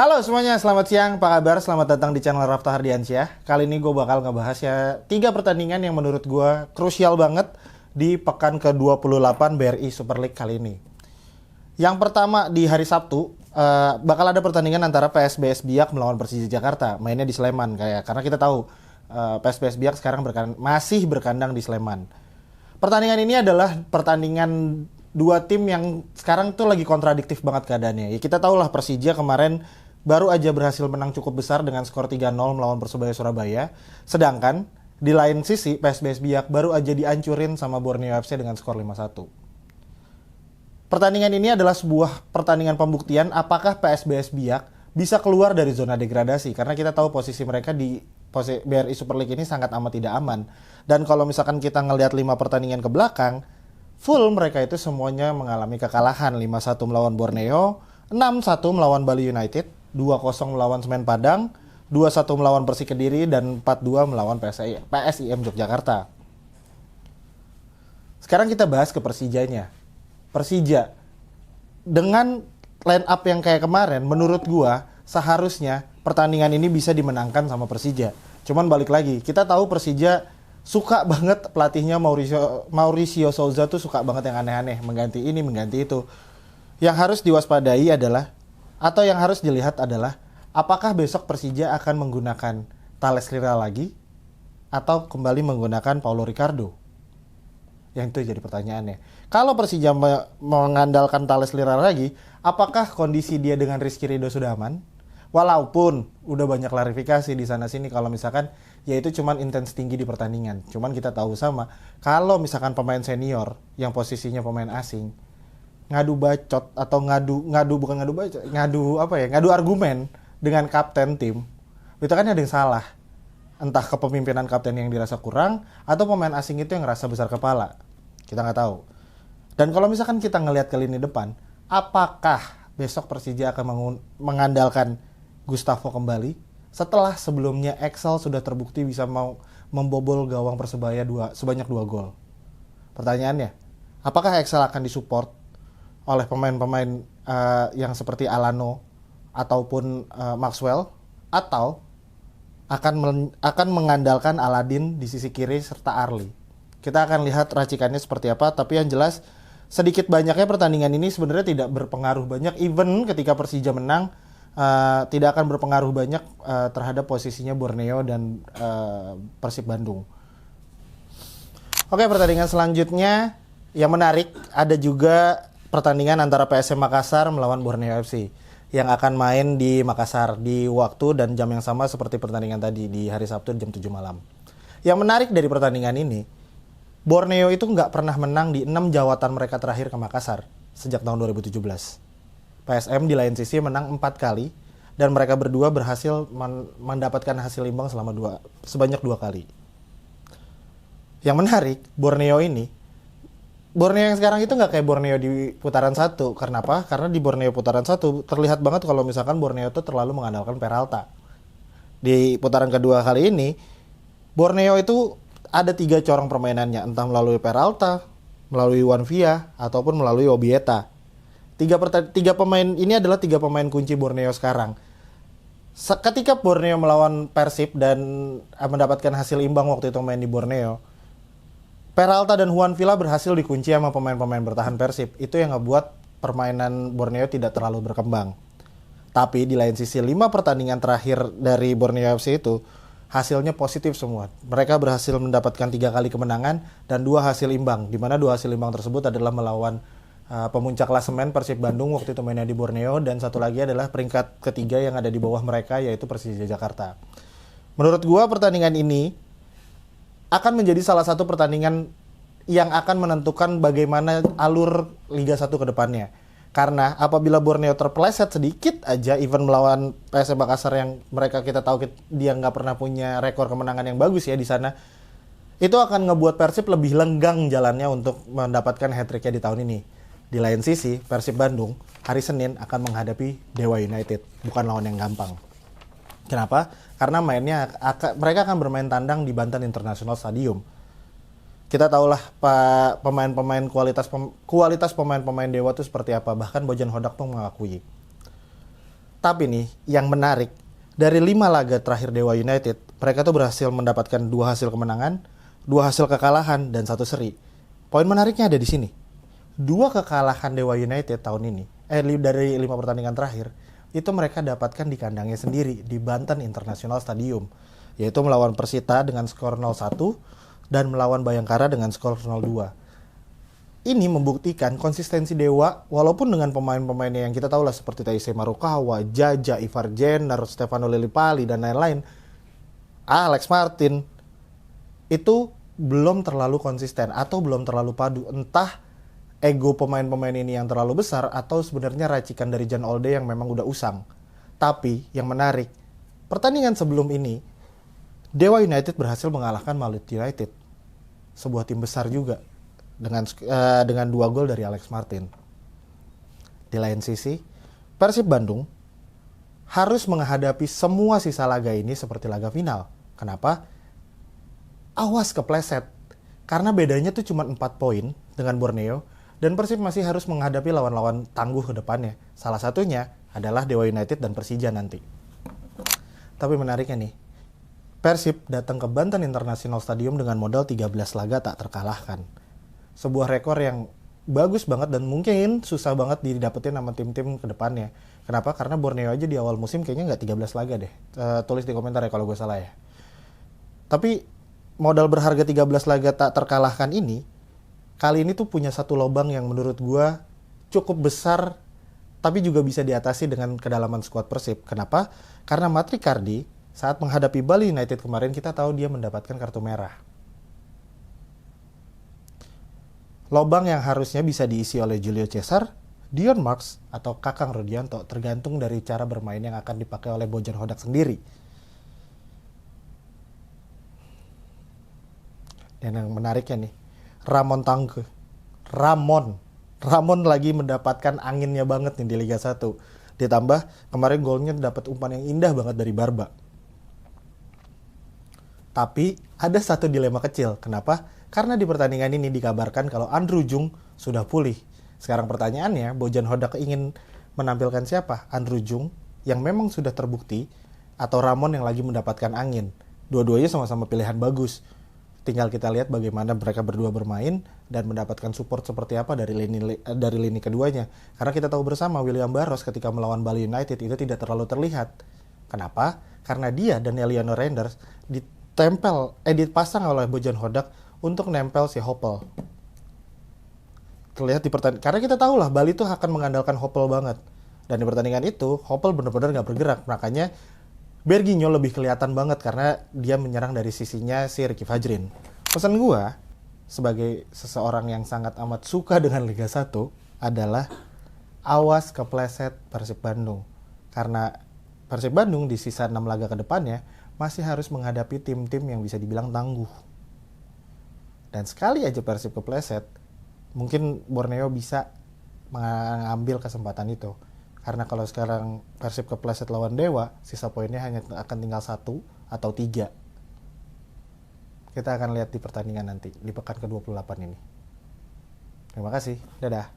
Halo semuanya, selamat siang, apa kabar? Selamat datang di channel Rafta Hardiansyah. Kali ini gue bakal ngebahas ya 3 pertandingan yang menurut gue krusial banget di pekan ke-28 BRI Super League kali ini. Yang pertama di hari Sabtu, bakal ada pertandingan antara PSBS Biak melawan Persija Jakarta. Mainnya di Sleman karena kita tahu PSBS Biak sekarang masih berkandang di Sleman. Pertandingan ini adalah pertandingan dua tim yang sekarang tuh lagi kontradiktif banget keadaannya. Ya kita tahu lah Persija kemarin baru aja berhasil menang cukup besar dengan skor 3-0 melawan Persebaya Surabaya. Sedangkan di lain sisi PSBS Biak baru aja dihancurin sama Borneo FC dengan skor 5-1. Pertandingan ini adalah sebuah pertandingan pembuktian apakah PSBS Biak bisa keluar dari zona degradasi. Karena kita tahu posisi mereka di BRI Super League ini sangat amat tidak aman. Dan kalau misalkan kita ngelihat 5 pertandingan ke belakang, full mereka itu semuanya mengalami kekalahan. 5-1 melawan Borneo, 6-1 melawan Bali United, 2-0 melawan Semen Padang, 2-1 melawan Persik Kediri, dan 4-2 melawan PSIM Yogyakarta. Sekarang kita bahas ke Persijanya. Persija, dengan line up yang kayak kemarin, menurut gua seharusnya pertandingan ini bisa dimenangkan sama Persija. Cuman balik lagi, kita tahu Persija suka banget pelatihnya Mauricio Souza tuh suka banget yang aneh-aneh, mengganti ini, mengganti itu. Yang harus diwaspadai adalah, atau yang harus dilihat adalah, apakah besok Persija akan menggunakan Thales Lira lagi, atau kembali menggunakan Paulo Ricardo? Yang itu jadi pertanyaannya. Kalau Persija mengandalkan Thales Lira lagi, apakah kondisi dia dengan Rizky Ridho sudah aman? Walaupun udah banyak klarifikasi di sana-sini kalau misalkan ya itu cuman intens tinggi di pertandingan. Cuman kita tahu sama, kalau misalkan pemain senior yang posisinya pemain asing ngadu bacot atau ngadu argumen dengan kapten tim, itu kan ada yang salah. Entah kepemimpinan kapten yang dirasa kurang atau pemain asing itu yang ngerasa besar kepala. Kita nggak tahu. Dan kalau misalkan kita ngelihat ke lini depan, apakah besok Persija akan mengandalkan Gustavo kembali setelah sebelumnya Excel sudah terbukti bisa mau membobol gawang Persebaya sebanyak 2 gol. Pertanyaannya, apakah Excel akan disupport oleh pemain-pemain yang seperti Alano ataupun Maxwell, atau akan mengandalkan Aladin di sisi kiri serta Arli? Kita akan lihat racikannya seperti apa, tapi yang jelas sedikit banyaknya pertandingan ini sebenarnya tidak berpengaruh banyak. Even ketika Persija menang, tidak akan berpengaruh banyak terhadap posisinya Borneo dan Persib Bandung. Oke, pertandingan selanjutnya yang menarik ada juga pertandingan antara PSM Makassar melawan Borneo FC yang akan main di Makassar di waktu dan jam yang sama seperti pertandingan tadi di hari Sabtu jam 7 malam. Yang menarik dari pertandingan ini, Borneo itu nggak pernah menang di 6 jawatan mereka terakhir ke Makassar sejak tahun 2017. PSM di lain sisi menang 4 kali dan mereka berdua berhasil mendapatkan hasil imbang sebanyak 2 kali. Yang menarik, Borneo yang sekarang itu nggak kayak Borneo di putaran 1. Karena apa? Karena di Borneo putaran 1 terlihat banget kalau misalkan Borneo itu terlalu mengandalkan Peralta. Di putaran kedua kali ini, Borneo itu ada 3 corong permainannya, entah melalui Peralta, melalui Wanvia, ataupun melalui Obieta. Tiga pemain ini adalah 3 pemain kunci Borneo sekarang. Ketika Borneo melawan Persib dan mendapatkan hasil imbang waktu itu main di Borneo, Peralta dan Juan Villa berhasil dikunci sama pemain-pemain bertahan Persib. Itu yang ngebuat permainan Borneo tidak terlalu berkembang. Tapi di lain sisi 5 pertandingan terakhir dari Borneo FC itu hasilnya positif semua. Mereka berhasil mendapatkan 3 kali kemenangan dan 2 hasil imbang. Di mana 2 hasil imbang tersebut adalah melawan pemuncak klasemen Persib Bandung waktu itu mainnya di Borneo, dan satu lagi adalah peringkat ketiga yang ada di bawah mereka yaitu Persija Jakarta. Menurut gua pertandingan ini akan menjadi salah satu pertandingan yang akan menentukan bagaimana alur Liga 1 ke depannya. Karena apabila Borneo terpeleset sedikit aja event melawan PSM Makassar yang kita tahu dia nggak pernah punya rekor kemenangan yang bagus ya di sana, itu akan ngebuat Persib lebih lenggang jalannya untuk mendapatkan hat-trick-nya di tahun ini. Di lain sisi, Persib Bandung hari Senin akan menghadapi Dewa United, bukan lawan yang gampang. Kenapa? Karena mereka akan bermain tandang di Banten International Stadium. Kita tahulah pemain-pemain kualitas pemain-pemain Dewa itu seperti apa. Bahkan Bojan Hodak pun mengakui. Tapi nih, yang menarik, dari 5 laga terakhir Dewa United, mereka tuh berhasil mendapatkan 2 hasil kemenangan, 2 hasil kekalahan, dan 1 seri. Poin menariknya ada di sini. 2 kekalahan Dewa United tahun ini, dari 5 pertandingan terakhir, itu mereka dapatkan di kandangnya sendiri, di Banten International Stadium. Yaitu melawan Persita dengan skor 0-1, dan melawan Bayangkara dengan skor 0-2. Ini membuktikan konsistensi Dewa walaupun dengan pemain-pemainnya yang kita tahu lah seperti Taisei Marukawa, Jaja, Ivar Jenner, Stefano Lillipali dan lain-lain. Alex Martin itu belum terlalu konsisten atau belum terlalu padu. Entah ego pemain-pemain ini yang terlalu besar atau sebenarnya racikan dari Jan Olde yang memang udah usang. Tapi yang menarik, pertandingan sebelum ini Dewa United berhasil mengalahkan Malut United, sebuah tim besar juga, dengan 2 gol dari Alex Martin. Di lain sisi, Persib Bandung harus menghadapi semua sisa laga ini seperti laga final. Kenapa? Awas kepleset. Karena bedanya tuh cuma 4 poin dengan Borneo, dan Persib masih harus menghadapi lawan-lawan tangguh ke depannya. Salah satunya adalah Dewa United dan Persija nanti. Tapi menariknya nih, Persib datang ke Banten International Stadium dengan modal 13 laga tak terkalahkan. Sebuah rekor yang bagus banget dan mungkin susah banget didapetin sama tim-tim ke depannya. Kenapa? Karena Borneo aja di awal musim kayaknya nggak 13 laga deh. Tulis di komentar ya kalau gue salah ya. Tapi modal berharga 13 laga tak terkalahkan ini, kali ini tuh punya satu lubang yang menurut gue cukup besar, tapi juga bisa diatasi dengan kedalaman skuad Persib. Kenapa? Karena Mat Ricardi saat menghadapi Bali United kemarin kita tahu dia mendapatkan kartu merah. Lobang yang harusnya bisa diisi oleh Julio Cesar, Dion Marks, atau Kakang Rudianto, tergantung dari cara bermain yang akan dipakai oleh Bojan Hodak sendiri. Dan yang menariknya nih, Ramon Tangke. Ramon lagi mendapatkan anginnya banget nih di Liga 1. Ditambah kemarin golnya dapat umpan yang indah banget dari Barba. Tapi ada satu dilema kecil. Kenapa? Karena di pertandingan ini dikabarkan kalau Andrew Jung sudah pulih. Sekarang pertanyaannya, Bojan Hodak ingin menampilkan siapa? Andrew Jung yang memang sudah terbukti atau Ramon yang lagi mendapatkan angin? Dua-duanya sama-sama pilihan bagus. Tinggal kita lihat bagaimana mereka berdua bermain dan mendapatkan support seperti apa dari lini keduanya. Karena kita tahu bersama William Barros ketika melawan Bali United itu tidak terlalu terlihat. Kenapa? Karena dia dan Eliano Reinders dipasang oleh Bojan Hodak untuk nempel si Hoppel. Terlihat di pertandingan, karena kita tahu lah Bali tuh akan mengandalkan Hoppel banget. Dan di pertandingan itu Hoppel benar-benar nggak bergerak, makanya Berginho lebih kelihatan banget karena dia menyerang dari sisinya si Ricky Fajrin. Pesan gua sebagai seseorang yang sangat amat suka dengan Liga 1 adalah awas kepleset Persib Bandung. Karena Persib Bandung di sisa 6 laga ke depannya masih harus menghadapi tim-tim yang bisa dibilang tangguh. Dan sekali aja Persib kepleset, mungkin Borneo bisa mengambil kesempatan itu. Karena kalau sekarang Persib kepleset lawan Dewa, sisa poinnya hanya akan tinggal 1 atau 3. Kita akan lihat di pertandingan nanti, di pekan ke-28 ini. Terima kasih, dadah.